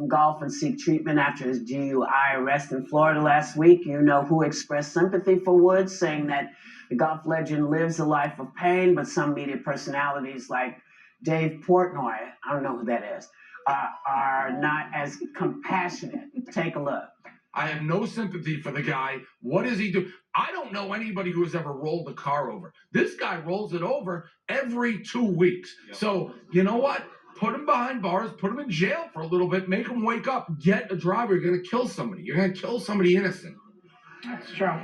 from golf and seek treatment after his DUI arrest in Florida last week. You know who expressed sympathy for Woods, saying that the golf legend lives a life of pain, but some media personalities like Dave Portnoy, I don't know who that is, are not as compassionate. Take a look. I have no sympathy for the guy. What does he do? I don't know anybody who has ever rolled a car over. This guy rolls it over every 2 weeks. Yep. So, you know what? Put him behind bars, put him in jail for a little bit, make him wake up, get a driver. You're going to kill somebody. You're going to kill somebody innocent. That's true.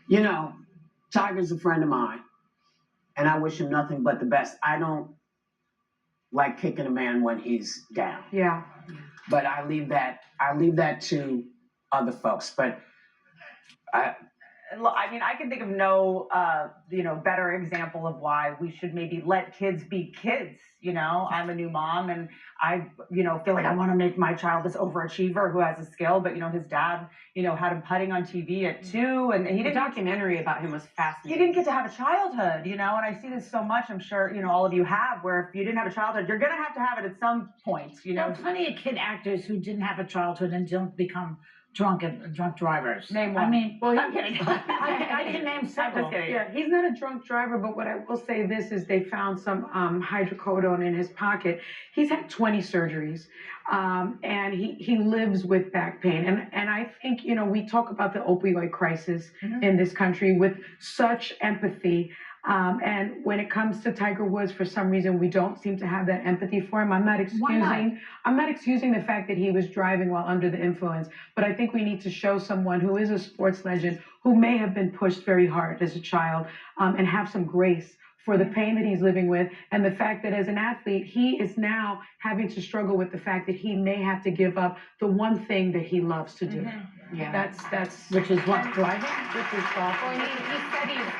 You know, Tiger's a friend of mine, and I wish him nothing but the best. I don't like kicking a man when he's down. Yeah. But I leave that to other folks. But I mean, I can think of no, better example of why we should maybe let kids be kids. You know, I'm a new mom, and I, feel like I want to make my child this overachiever who has a skill. But his dad, had him putting on TV at 2, and he didn't. The documentary about him was fascinating. He didn't get to have a childhood, and I see this so much. I'm sure all of you have, where if you didn't have a childhood, you're gonna have it at some point. There are plenty of kid actors who didn't have a childhood and don't become drunk drivers. Name one. I mean, well, I'm kidding. I can name several. I'm just kidding. Yeah, he's not a drunk driver, but what I will say this is they found some hydrocodone in his pocket. He's had 20 surgeries, and he lives with back pain. And I think, we talk about the opioid crisis in this country with such empathy. And when it comes to Tiger Woods, for some reason, we don't seem to have that empathy for him. I'm not excusing the fact that he was driving while under the influence, but I think we need to show someone who is a sports legend, who may have been pushed very hard as a child, and have some grace for the pain that he's living with, and the fact that as an athlete, he is now having to struggle with the fact that he may have to give up the one thing that he loves to do. Yeah. That's Which is what, driving? Which is awful. Well, he said he's